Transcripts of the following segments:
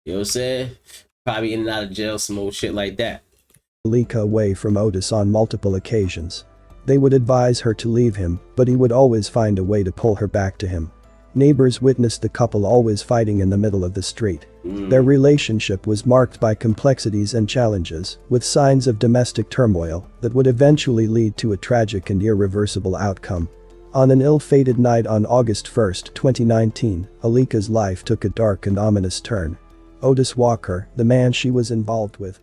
You know what I'm saying? Probably in and out of jail, some old shit like that. Aleka away from Otis on multiple occasions. They would advise her to leave him, but he would always find a way to pull her back to him. Neighbors witnessed the couple always fighting in the middle of the street. Their relationship was marked by complexities and challenges, with signs of domestic turmoil that would eventually lead to a tragic and irreversible outcome. On an ill-fated night on August 1, 2019, Aleka's life took a dark and ominous turn. Otis Walker, the man she was involved with,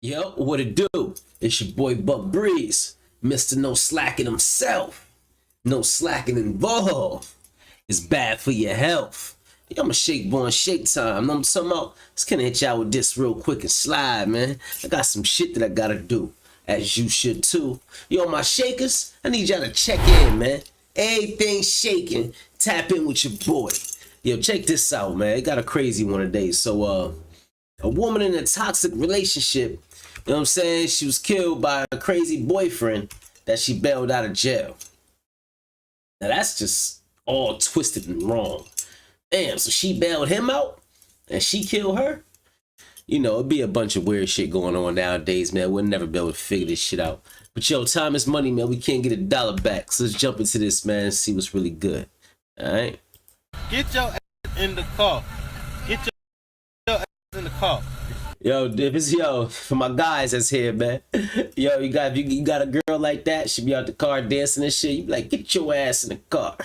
Yo, what it do? It's your boy Buck Breeze, Mr. No Slacking himself. No slacking involved. It's bad for your health. Yo, I'm a shake boy, shake time. I'm talking about, just gonna hit y'all with this real quick and slide, man. I got some shit that I gotta do, as you should too. Yo, my shakers, I need y'all to check in, man. Everything shaking, tap in with your boy. Yo, check this out, man. I got a crazy one today. So, a woman in a toxic relationship, you know what I'm saying? She was killed by a crazy boyfriend that she bailed out of jail. Now that's just all twisted and wrong. Damn, so she bailed him out and she killed her? You know, it'd be a bunch of weird shit going on nowadays, man. We'll never be able to figure this shit out. But yo, time is money, man. We can't get $1 back. So let's jump into this, man, and see what's really good. All right? Get your ass in the car. Get your ass in the car. Yo, if it's, yo, for my guys that's here, man. Yo, if you got a girl like that, she be out the car dancing and shit. You be like, get your ass in the car.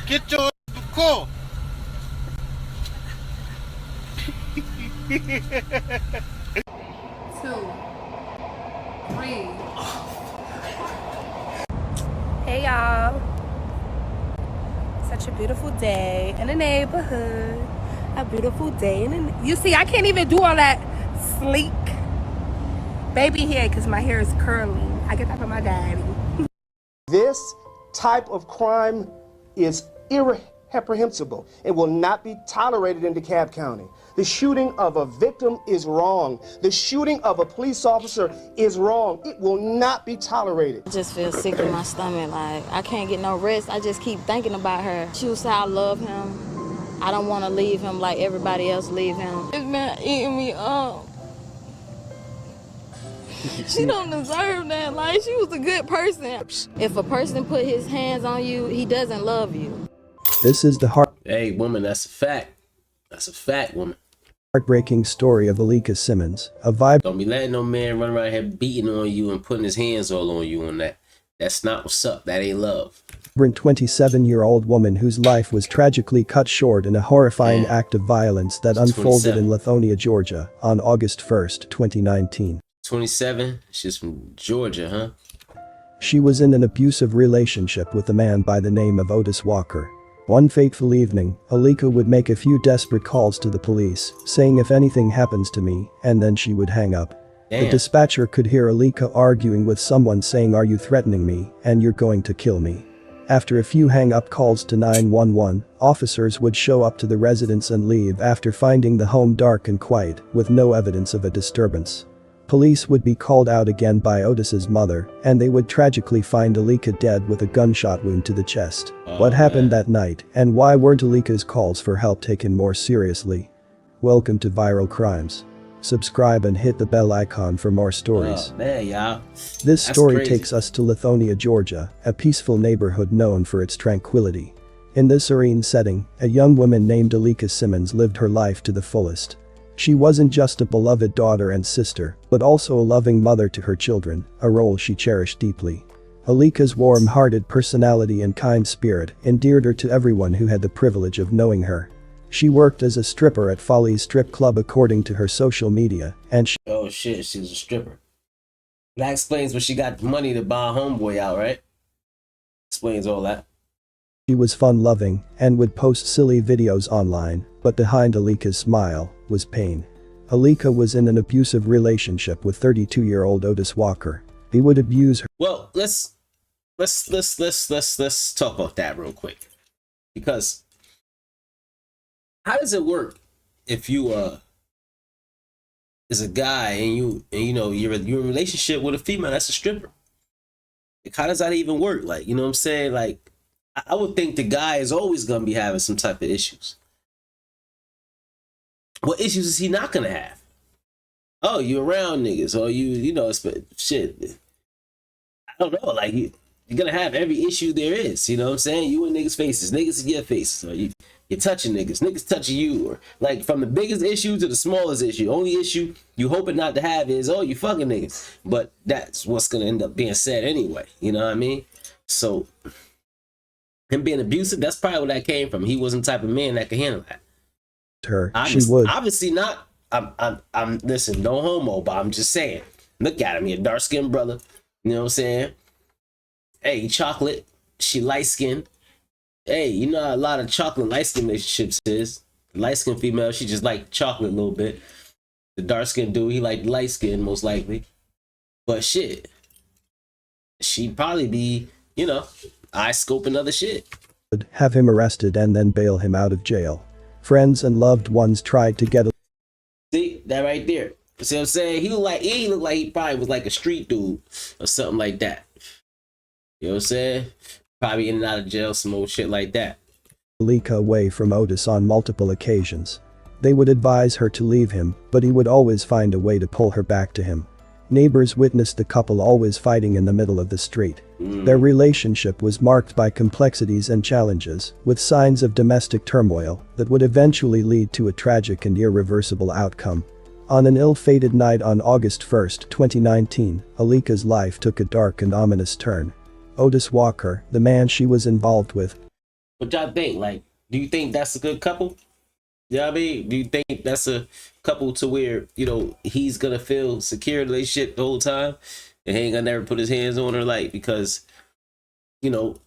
Get your ass in the car. 2, 3. Hey y'all. Such a beautiful day in the neighborhood. A beautiful day in the you see, I can't even do all that sleek baby hair because my hair is curling. I get that from my daddy. This type of crime is irreprehensible and will not be tolerated in DeKalb County. The shooting of a victim is wrong. The shooting of a police officer is wrong. It will not be tolerated. I just feel sick in my stomach. Like, I can't get no rest. I just keep thinking about her. She would say, I love him. I don't want to leave him like everybody else leave him. This man eating me up. She don't deserve that. Like, she was a good person. If a person put his hands on you, he doesn't love you. this is the Hey, woman, that's a fact. That's a fact, woman. heartbreaking story of Aleka Simmons, a vibrant Don't be letting no man run around here beating on you and putting his hands all on you on that. That's not what's up. That ain't love. 27-year-old woman whose life was tragically cut short in a horrifying act of violence that She's unfolded 27. in Lithonia, Georgia, on August 1, 2019. 27. She's from Georgia, huh? She was in an abusive relationship with a man by the name of Otis Walker. One fateful evening, Aleka would make a few desperate calls to the police, saying if anything happens to me, and then she would hang up. The Damn. dispatcher could hear Aleka arguing with someone saying, "Are you threatening me, and you're going to kill me?" After a few hang-up calls to 911, officers would show up to the residence and leave after finding the home dark and quiet, with no evidence of a disturbance. Police would be called out again by Otis's mother, and they would tragically find Aleka dead with a gunshot wound to the chest. What happened that night, and why weren't Aleka's calls for help taken more seriously? Welcome to Viral Crimes. Subscribe and hit the bell icon for more stories. Oh, man, y'all. This That's story crazy. takes us to Lithonia, Georgia, a peaceful neighborhood known for its tranquility. In this serene setting, a young woman named Aleka Simmons lived her life to the fullest. She wasn't just a beloved daughter and sister, but also a loving mother to her children, a role she cherished deeply. Aleka's warm-hearted personality and kind spirit endeared her to everyone who had the privilege of knowing her. She worked as a stripper at Folly's Strip Club according to her social media, and she Oh, shit. She was a stripper. That explains when she got the money to buy a homeboy out, right? Explains all that. was fun-loving and would post silly videos online, but behind Aleka's smile was pain. Aleka was in an abusive relationship with 32-year-old Otis Walker. He would abuse her. Well, let's talk about that real quick. Because how does it work if you is a guy and you know you're in a relationship with a female that's a stripper. Like, how does that even work? Like, you know what I'm saying? Like, I would think the guy is always gonna be having some type of issues. What issues is he not gonna have? Oh, you around niggas, or you know, shit. I don't know. Like, you're gonna have every issue there is. You know what I'm saying? You in niggas' faces, niggas in your faces, or you're touching niggas touching you, or like from the biggest issue to the smallest issue. Only issue you hoping not to have is, oh, you fucking niggas. But that's what's gonna end up being said anyway. You know what I mean? So him being abusive, that's probably where that came from. He wasn't the type of man that could handle that. She would. Obviously not. I'm listen, no homo, but I'm just saying. Look at him, he a dark skinned brother. You know what I'm saying? Hey, chocolate. She light skinned. Hey, you know how a lot of chocolate light skin relationships is. The light skinned female, she just like chocolate a little bit. The dark skinned dude, he like light skin most likely. But shit, she'd probably be, you know, eye scoping other shit. Would have him arrested and then bail him out of jail. Friends and loved ones tried to get. See that right there. See what I'm saying? He looked like he probably was like a street dude or something like that. You know what I'm saying? Probably in and out of jail, some old shit like that. Aleka away from Otis on multiple occasions. They would advise her to leave him, but he would always find a way to pull her back to him. Neighbors witnessed the couple always fighting in the middle of the street. Their relationship was marked by complexities and challenges, with signs of domestic turmoil that would eventually lead to a tragic and irreversible outcome. On an ill-fated night on August 1, 2019, Aleka's life took a dark and ominous turn. Otis Walker, the man she was involved with. What y'all think? Like, do you think that's a good couple? You know what I mean? Do you think that's a couple to where, you know, he's gonna feel secure in the relationship the whole time and he ain't gonna never put his hands on her, like, because, you know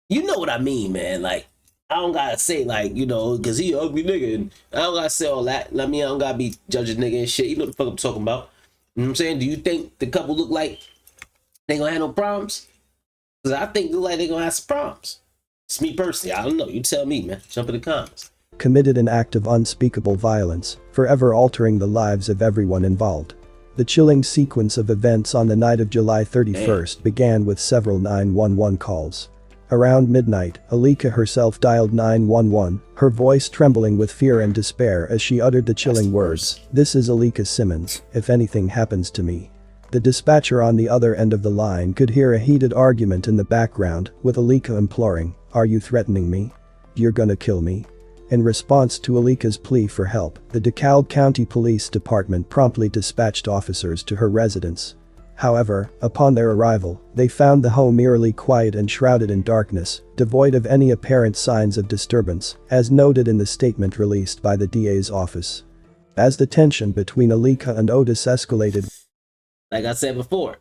what I mean, man. Like, I don't gotta say, like, you know, because he an ugly nigga, and I don't gotta say all that. I mean, I don't gotta be judging nigga and shit. You know what the fuck I'm talking about. You know what I'm saying? Do you think the couple look like they gonna have no problems? Because I think they look like they gonna have some problems. It's me personally. I don't know. You tell me, man. Jump in the comments. Committed an act of unspeakable violence, forever altering the lives of everyone involved. The chilling sequence of events on the night of July 31st began with several 911 calls. Around midnight, Aleka herself dialed 911, her voice trembling with fear and despair as she uttered the chilling words, "This is Aleka Simmons, if anything happens to me." The dispatcher on the other end of the line could hear a heated argument in the background, with Aleka imploring, "Are you threatening me? You're gonna kill me?" In response to Aleka's plea for help, the DeKalb County Police Department promptly dispatched officers to her residence. However, upon their arrival, they found the home eerily quiet and shrouded in darkness, devoid of any apparent signs of disturbance, as noted in the statement released by the DA's office. As the tension between Aleka and Otis escalated, like I said before,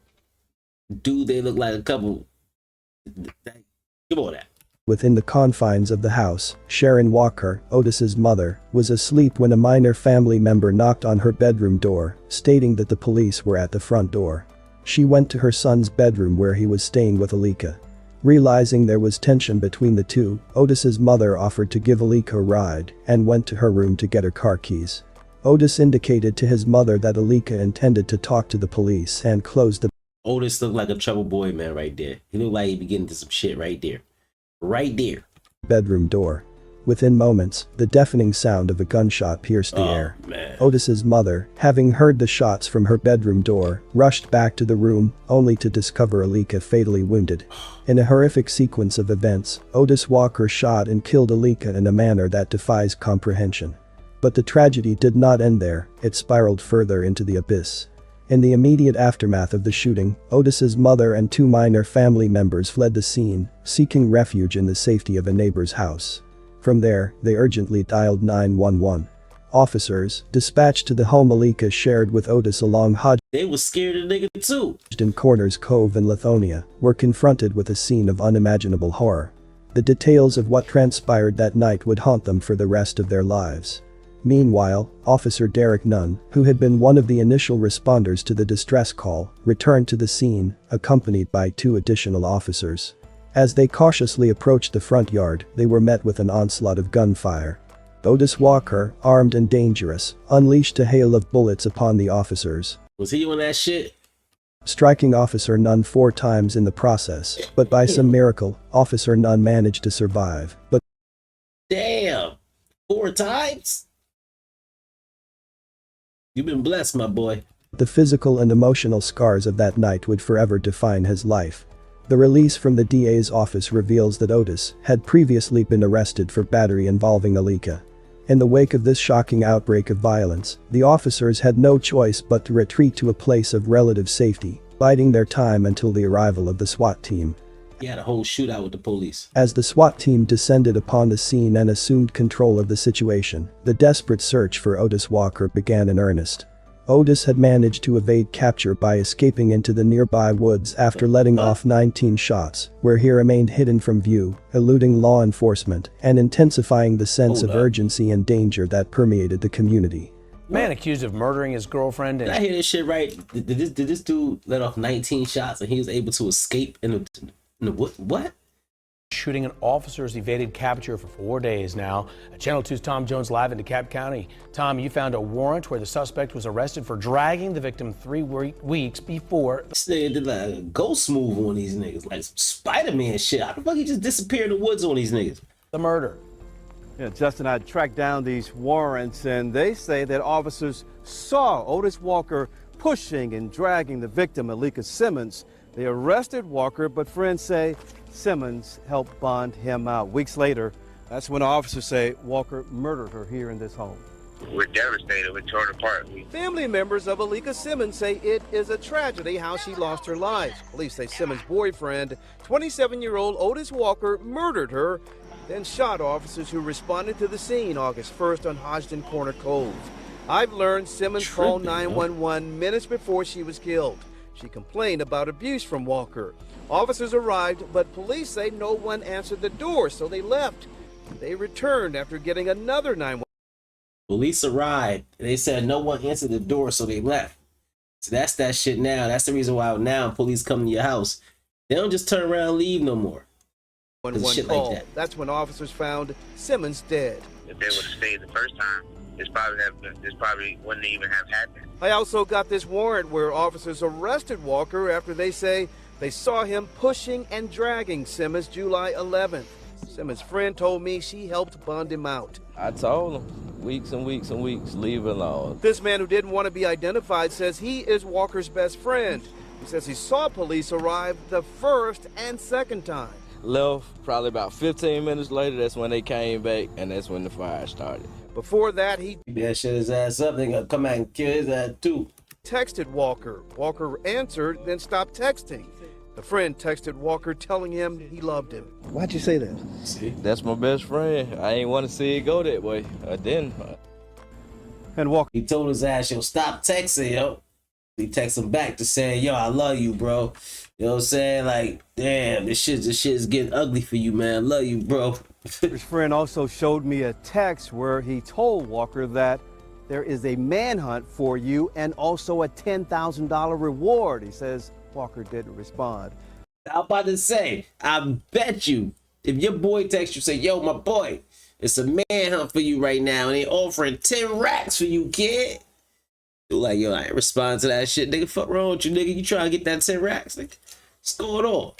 do they look like a couple? Come on, that. Within the confines of the house, Sharon Walker, Otis's mother, was asleep when a minor family member knocked on her bedroom door, stating that the police were at the front door. She went to her son's bedroom where he was staying with Aleka. Realizing there was tension between the two, Otis's mother offered to give Aleka a ride and went to her room to get her car keys. Otis indicated to his mother that Aleka intended to talk to the police and closed the Otis looked like a trouble boy, man, right there. He looked like he be getting into some shit right there. Right there. Bedroom door. Within moments, the deafening sound of a gunshot pierced the air. Man. Otis's mother, having heard the shots from her bedroom door, rushed back to the room, only to discover Aleka fatally wounded. In a horrific sequence of events, Otis Walker shot and killed Aleka in a manner that defies comprehension. But the tragedy did not end there, it spiraled further into the abyss. In the immediate aftermath of the shooting, Otis's mother and two minor family members fled the scene, seeking refuge in the safety of a neighbor's house. From there, they urgently dialed 911. Officers, dispatched to the home Aleka shared with Otis along Hodge. They was scared of the nigga too. In Corners Cove in Lithonia, were confronted with a scene of unimaginable horror. The details of what transpired that night would haunt them for the rest of their lives. Meanwhile, Officer Derek Nunn, who had been one of the initial responders to the distress call, returned to the scene, accompanied by two additional officers. As they cautiously approached the front yard, they were met with an onslaught of gunfire. Otis Walker, armed and dangerous, unleashed a hail of bullets upon the officers, Was he on that shit? striking Officer Nunn 4 times in the process, but by some miracle, Officer Nunn managed to survive. But Damn. 4 times? You've been blessed, my boy. the physical and emotional scars of that night would forever define his life. The release from the DA's office reveals that Otis had previously been arrested for battery involving Aleka. In the wake of this shocking outbreak of violence, the officers had no choice but to retreat to a place of relative safety, biding their time until the arrival of the SWAT team. He had a whole shootout with the police. As the SWAT team descended upon the scene and assumed control of the situation, the desperate search for Otis Walker began in earnest. Otis had managed to evade capture by escaping into the nearby woods after letting off 19 shots, where he remained hidden from view, eluding law enforcement and intensifying the sense of urgency and danger that permeated the community. Man accused of murdering his girlfriend Did I hear this shit right? Did this dude let off 19 shots and he was able to escape in the what? shooting an officer's evaded capture for 4 days now. Channel 2's Tom Jones live in DeKalb County. Tom, you found a warrant where the suspect was arrested for dragging the victim 3 weeks before. This nigga did like a ghost move on these niggas, like some Spider-Man shit. How the fuck he just disappeared in the woods on these niggas? The murder. Yeah, Justin, I tracked down these warrants, and they say that officers saw Otis Walker pushing and dragging the victim, Aleka Simmons. They arrested Walker, but friends say Simmons helped bond him out. Weeks later, that's when officers say Walker murdered her here in this home. We're devastated. We're torn apart. Family members of Aleka Simmons say it is a tragedy how she lost her life. Police say Simmons' boyfriend, 27-year-old Otis Walker, murdered her, then shot officers who responded to the scene August 1st on Hodgson Corner Cove. I've learned Simmons called 911 minutes before she was killed. She complained about abuse from Walker. Officers arrived, but police say no one answered the door, so they left. They returned after getting another 911. Police arrived and they said no one answered the door, so they left. So that's that shit now. That's the reason why now police come to your house. They don't just turn around and leave no more. Shit Call. like that. That's when officers found Simmons dead. If they would have stayed the first time, this probably wouldn't even have happened. I also got this warrant where officers arrested Walker after they say they saw him pushing and dragging Simmons July 11th. Simmons' friend told me she helped bond him out. I told him weeks and weeks and weeks, leave it alone. This man who didn't want to be identified says he is Walker's best friend. He says he saw police arrive the first and second time. Left probably about 15 minutes later, that's when they came back, and that's when the fire started. Before that, he Yeah, shut his ass up. They gonna come out and kill his ass too. texted Walker. Walker answered, then stopped texting. The friend texted Walker telling him he loved him. Why'd you say that? See? That's my best friend. I ain't want to see it go that way. I didn't. And Walker He told his ass, yo, stop texting, yo. He texted him back to say, yo, I love you, bro. You know what I'm saying? Like, damn, this shit is getting ugly for you, man. Love you, bro. His friend also showed me a text where he told Walker that there is a manhunt for you and also a $10,000 reward. He says Walker didn't respond. I'm about to say, I bet you, if your boy texts you, say, yo, my boy, it's a manhunt for you right now, and they offering 10 racks for you, kid. You're like, yo, I ain't respond to that shit, nigga. Fuck wrong with you, nigga. You trying to get that 10 racks, nigga. What's going on?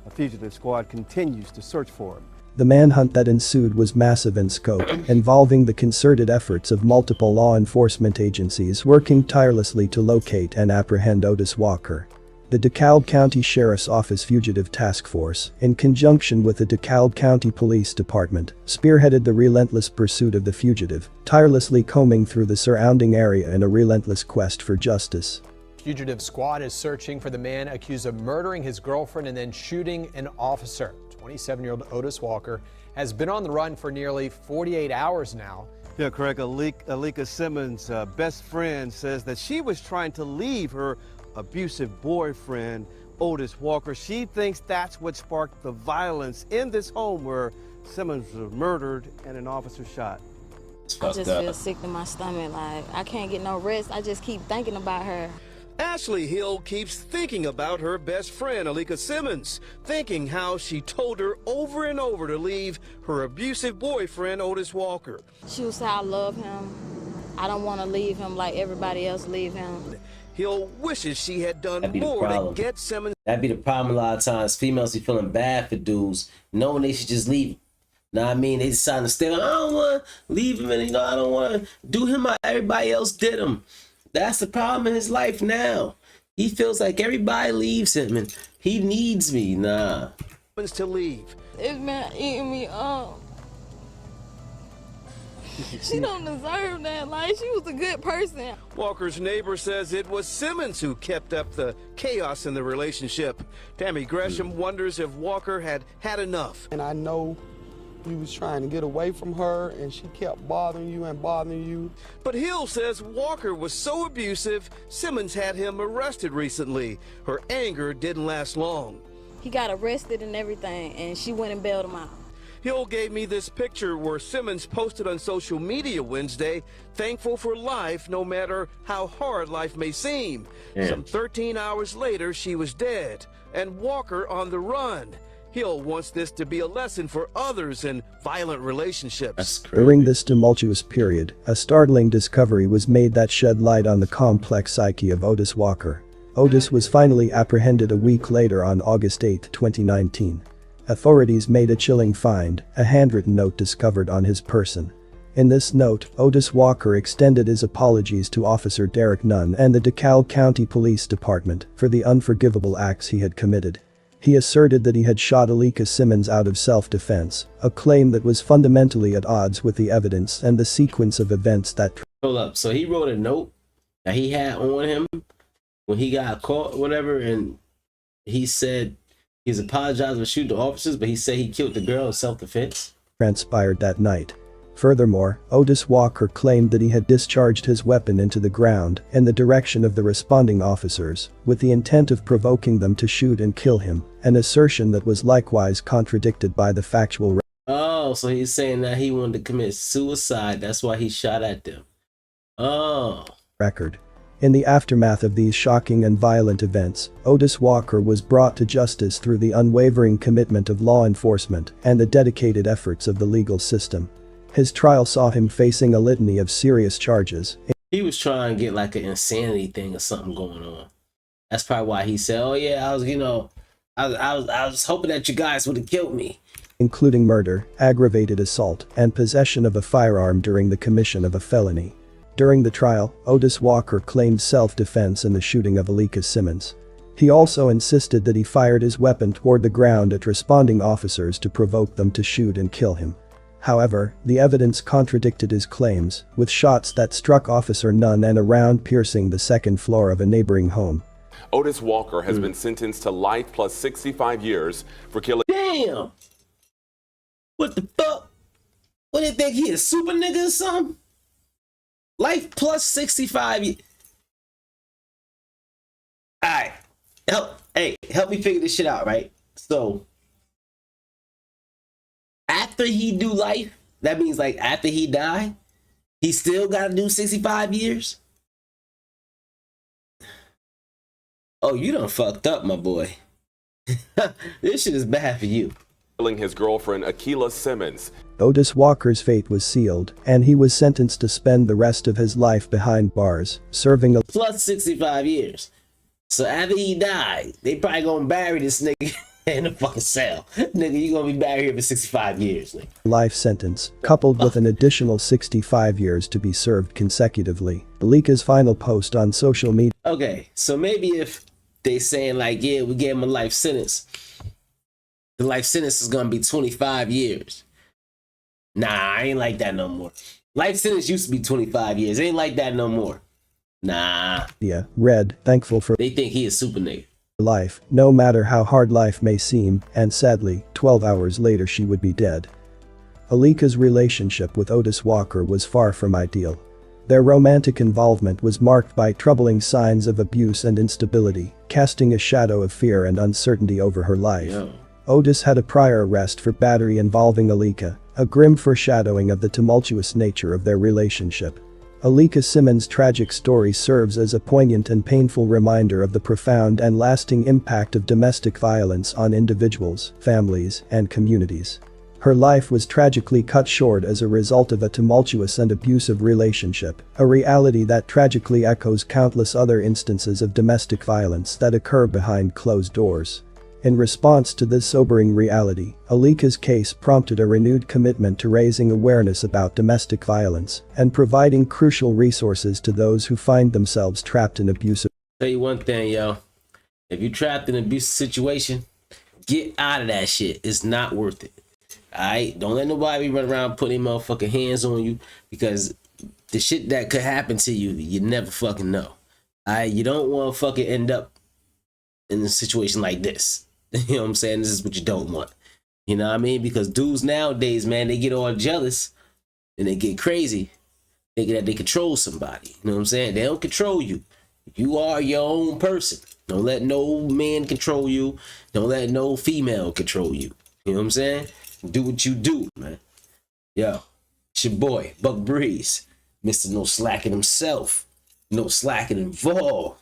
A fugitive squad continues to search for him. The manhunt that ensued was massive in scope, involving the concerted efforts of multiple law enforcement agencies working tirelessly to locate and apprehend Otis Walker. The DeKalb County Sheriff's Office Fugitive Task Force, in conjunction with the DeKalb County Police Department, spearheaded the relentless pursuit of the fugitive, tirelessly combing through the surrounding area in a relentless quest for justice. Fugitive squad is searching for the man accused of murdering his girlfriend and then shooting an officer. 27-year-old Otis Walker has been on the run for nearly 48 hours now. Yeah, Craig, Aleka Simmons' best friend says that she was trying to leave her abusive boyfriend, Otis Walker. She thinks that's what sparked the violence in this home where Simmons was murdered and an officer shot. I just feel sick to my stomach. Like, I can't get no rest. I just keep thinking about her. Ashley Hill keeps thinking about her best friend, Aleka Simmons, thinking how she told her over and over to leave her abusive boyfriend, Otis Walker. She would say, I love him. I don't want to leave him like everybody else leave him. Hill wishes she had done That'd be the more to problem. get Simmons. That'd be the problem a lot of times. Females be feeling bad for dudes, knowing they should just leave him. Know what I mean? They deciding to stay. I don't want to leave him, and I don't want to do him how everybody else did him. That's the problem in his life now. He feels like everybody leaves him, and he needs me. Nah. To leave. It's been eating me up. She don't deserve that. Like, she was a good person. Walker's neighbor says it was Simmons who kept up the chaos in the relationship. Tammy Gresham wonders if Walker had had enough. And I know you was trying to get away from her, and she kept bothering you and bothering you. But Hill says Walker was so abusive, Simmons had him arrested recently. Her anger didn't last long. He got arrested and everything, and she went and bailed him out. Hill gave me this picture where Simmons posted on social media Wednesday, thankful for life no matter how hard life may seem. Yeah. Some 13 hours later, she was dead, and Walker on the run. Hill wants this to be a lesson for others in violent relationships. During this tumultuous period, a startling discovery was made that shed light on the complex psyche of Otis Walker. Otis was finally apprehended a week later on August 8, 2019. Authorities made a chilling find, a handwritten note discovered on his person. In this note, Otis Walker extended his apologies to Officer Derek Nunn and the DeKalb County Police Department for the unforgivable acts he had committed. He asserted that he had shot Aleka Simmons out of self-defense, a claim that was fundamentally at odds with the evidence and the sequence of events that. Hold up. So he wrote a note that he had on him when he got caught, or whatever, and he said he's apologized for shooting the officers, but he said he killed the girl in self-defense. Transpired that night. Furthermore, Otis Walker claimed that he had discharged his weapon into the ground in the direction of the responding officers, with the intent of provoking them to shoot and kill him, an assertion that was likewise contradicted by the factual. Oh, so he's saying that he wanted to commit suicide. That's why he shot at them. Oh. Record. In the aftermath of these shocking and violent events, Otis Walker was brought to justice through the unwavering commitment of law enforcement and the dedicated efforts of the legal system. His trial saw him facing a litany of serious charges. He was trying to get like an insanity thing or something going on. That's probably why he said, oh yeah, I was hoping that you guys would have killed me. Including murder, aggravated assault, and possession of a firearm during the commission of a felony. During the trial, Otis Walker claimed self-defense in the shooting of Aleka Simmons. He also insisted that he fired his weapon toward the ground at responding officers to provoke them to shoot and kill him. However, the evidence contradicted his claims, with shots that struck Officer Nunn and a round piercing the second floor of a neighboring home. Otis Walker has been sentenced to life plus 65 years for killing. Damn! What the fuck? What, they think he a super nigga or something? Life plus 65 years. Alright. Help me figure this shit out, right? So, after he do life, that means like after he die, he still gotta do 65 years? Oh, you done fucked up, my boy. This shit is bad for you. Killing his girlfriend, Aleka Simmons. Otis Walker's fate was sealed, and he was sentenced to spend the rest of his life behind bars, serving a plus 65 years. So after he died, they probably gonna bury this nigga in a fucking cell. Nigga, you gonna be buried here for 65 years. Nigga. Life sentence, coupled with an additional 65 years to be served consecutively. Aleka's final post on social media. Okay, so maybe if they saying like, yeah, we gave him a life sentence, the life sentence is gonna be 25 years. Nah, I ain't like that no more. Life sentence used to be 25 years. It ain't like that no more. Nah. Yeah, Red, thankful for. They think he is super nigga. Life, no matter how hard life may seem, and sadly, 12 hours later she would be dead. Aleka's relationship with Otis Walker was far from ideal. Their romantic involvement was marked by troubling signs of abuse and instability, casting a shadow of fear and uncertainty over her life. Yo. Otis had a prior arrest for battery involving Aleka, a grim foreshadowing of the tumultuous nature of their relationship. Aleka Simmons' tragic story serves as a poignant and painful reminder of the profound and lasting impact of domestic violence on individuals, families, and communities. Her life was tragically cut short as a result of a tumultuous and abusive relationship, a reality that tragically echoes countless other instances of domestic violence that occur behind closed doors. In response to this sobering reality, Aleka's case prompted a renewed commitment to raising awareness about domestic violence and providing crucial resources to those who find themselves trapped in abusive. Tell you one thing, yo. If you're trapped in an abusive situation, get out of that shit. It's not worth it. Alright? Don't let nobody run around putting their motherfucking hands on you, because the shit that could happen to you, you never fucking know. Alright? You don't want to fucking end up in a situation like this. You know what I'm saying? This is what you don't want. You know what I mean? Because dudes nowadays, man, they get all jealous and they get crazy, thinking that they control somebody. You know what I'm saying? They don't control you. You are your own person. Don't let no man control you. Don't let no female control you. You know what I'm saying? Do what you do, man. Yo, it's your boy, Buck Breeze. Mr. No Slacking himself. No slacking involved.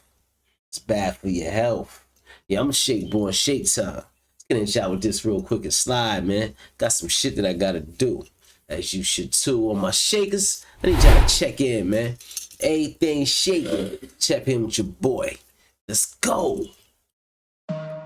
It's bad for your health. Yeah, I'm a shake boy, shake time. Let's get in the shot with this real quick and slide, man. Got some shit that I gotta do. As you should too. On my shakers, I need y'all to check in, man. Everything shaking. Check in with your boy. Let's go.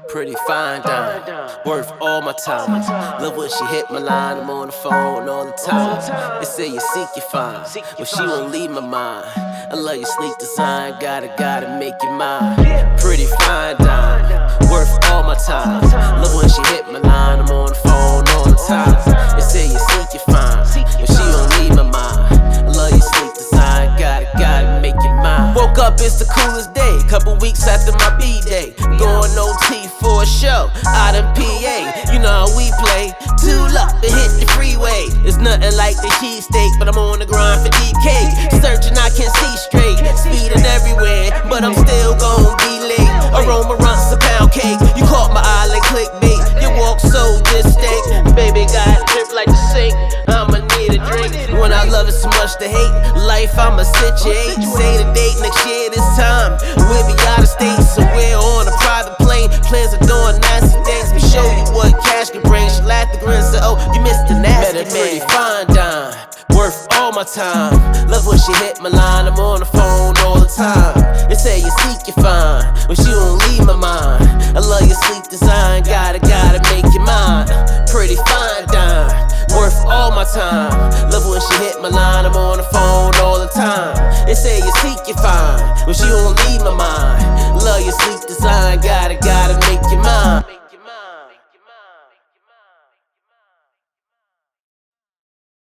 Pretty fine dime, worth all my time. Love when she hit my line, I'm on the phone all the time. They say you seek, you find, but she won't leave my mind. I love your sleek design, gotta make you mine. Pretty fine dime, worth all my time. Love when she hit my line, I'm on the phone all the time. They say you seek, you find, but she won't leave my mind. I love your sleek design, gotta make you mine. Woke up, it's the coolest day, couple weeks after my B-day. Going OT for a show out in PA. You know how we play. Tool up and hit the freeway. It's nothing like the cheesesteak, but I'm on the grind for deep cake. Searching, I can see straight. Speeding everywhere, but I'm still gon' be late. Aroma runs a pound cake. You caught my eye like clickbait. You walk so distinct. Baby got drip like the sink. I'ma need a drink. When I love it so much to hate, life I'ma situate. Say the date next year this time. We'll be out of state, somewhere on a private plane. Plans of doing nasty things. We show you what cash can bring. She laughed the grin, said, oh, you missed the nasty man. Pretty fine dime, worth all my time. Love when she hit my line, I'm on the phone all the time. They say you seek, you find, but she won't leave my mind. I love your sleek design, gotta make you mine. Pretty fine dime, worth all my time. Love when she hit my line, I'm on the phone all the time. They say you seek, you find, but she won't leave my mind. Love your sleek design, gotta